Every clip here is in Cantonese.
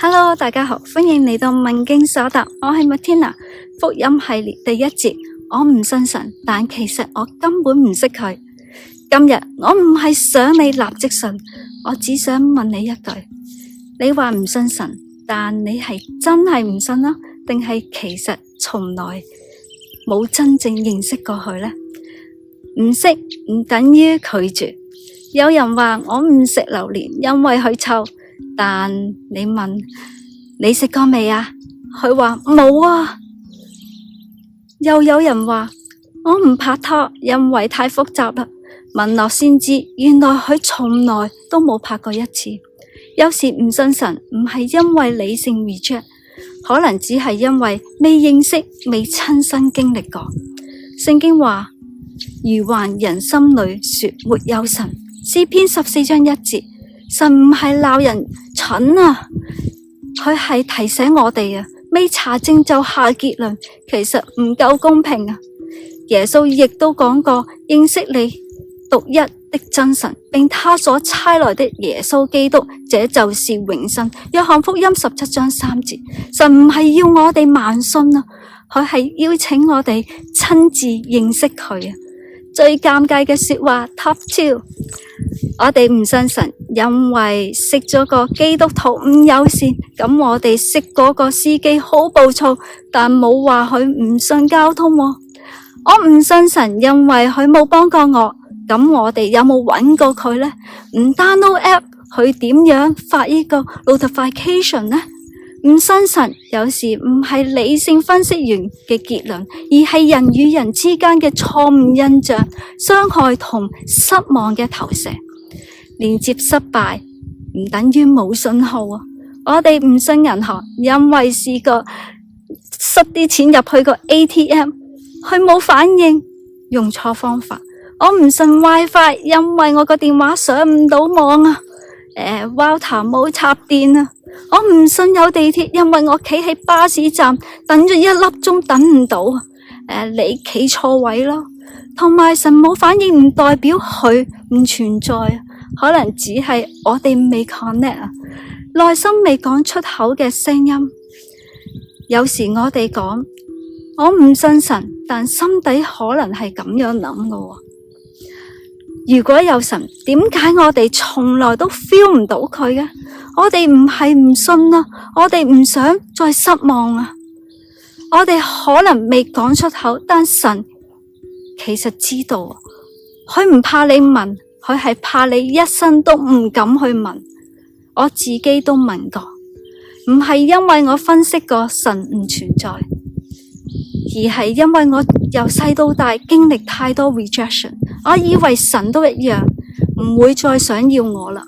Hello， 大家好，歡迎嚟到問經所答，我係 Matina。福音系列第一節，我唔信神，但其實我根本唔識佢。今日我唔係想你立即信，我只想問你一句：你話唔信神，但你係真係唔信啦，定係其實從來冇真正認識過佢呢？唔識唔等於拒絕。有人話我唔食榴蓮，因為佢臭。但你問你食過未啊？佢話冇啊。又有人話我唔拍拖，因為太複雜啦。問落先知，原來佢從來都冇拍過一次。有時唔信神，唔係因為理性 reject， 可能只係因為未認識、未親身經歷過。聖經話：如還人心裏說沒有神，詩篇14章1節。神唔係鬧人蠢啊，佢係提醒我哋啊，未查證就下結論，其實唔夠公平啊。耶穌亦都講過，認識你獨一的真神，並他所差來的耶穌基督，這就是永生。約翰福音17章3節，神唔係要我哋盲信啊，佢係邀請我哋親自認識佢啊。最尷尬嘅說話 Top 2，我哋唔信神，因為識咗個基督徒唔友善，咁我哋識嗰個司機好暴躁，但冇話佢唔信交通喎。我唔信神，因為佢冇幫過我，咁我哋有冇揾過佢呢？唔 download app， 佢點樣發呢個 notification 呢？唔信神，有時唔係理性分析完嘅結論，而係人與人之間嘅錯誤印象、傷害同失望嘅投射。連接失敗唔等於冇信號啊！我哋唔信銀行，因為試過塞啲錢入去個 ATM， 佢冇反應，用錯方法。我唔信 WiFi， 因為我個電話上唔到網啊，router 冇插電啊。我唔信有地鐵，因為我企喺巴士站等咗1粒鐘等唔到啊。你企錯位咯。同埋神冇反應唔代表佢唔存在啊，可能只係我哋未 connect 啊，內心未講出口嘅聲音。有時我哋講我唔信神，但心底可能係咁樣諗嘅。如果有神，點解我哋從來都 feel 唔到佢嘅？我哋唔係唔信啊，我哋唔想再失望啊。我哋可能未講出口，但神其實知道，佢唔怕你問，佢係怕你一生都唔敢去問。我自己都問過，唔係因為我分析過神唔存在，而係因為我由細到大經歷太多 rejection， 我以為神都一樣，唔會再想要我啦。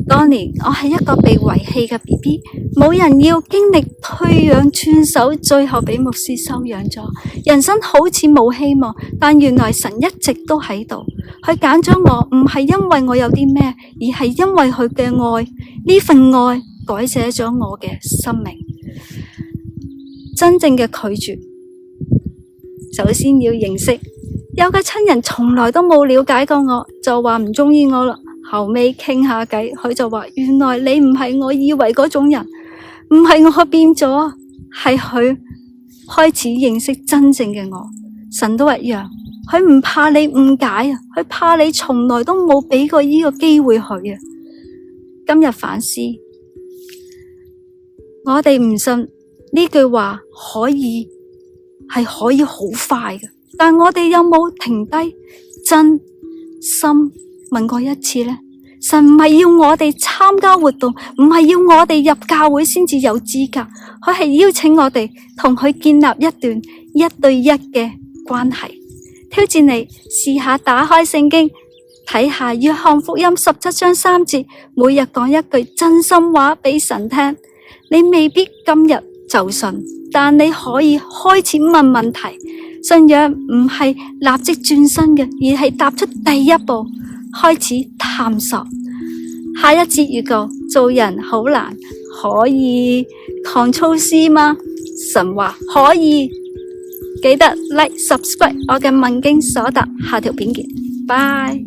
當年我係一個被遺棄嘅 BB， 冇人要，經歷退養轉手，最後俾牧師收養咗。人生好似冇希望，但原來神一直都喺度。佢揀咗我，唔係因為我有啲咩，而係因為佢嘅愛，呢份愛改寫咗我嘅生命。真正嘅拒絕，首先要認識，有個親人從來都冇了解過我，就話唔中意我啦。後尾傾下偈，佢就話：原來你唔係我以為嗰種人，唔係我變咗，係佢開始認識真正嘅我。神都一樣，佢唔怕你誤解啊，佢怕你從來都冇俾過呢個機會佢啊。今日反思，我哋唔信呢句話可以好快嘅，但我哋有冇停低真心問過一次呢？神唔係要我哋參加活動，唔係要我哋入教會先至有資格，佢係邀請我哋同佢建立一段1對1嘅關係。挑戰你試下打開聖經，睇下約翰福音17章3節，每日講一句真心話俾神聽。你未必今日就信，但你可以開始問問題。信仰唔係立即轉身嘅，而係踏出第一步，開始探索。下一節預告：做人好難，可以Ctrl C嗎？神話可以。記得 like subscribe 我嘅問經所答，下條片見，拜。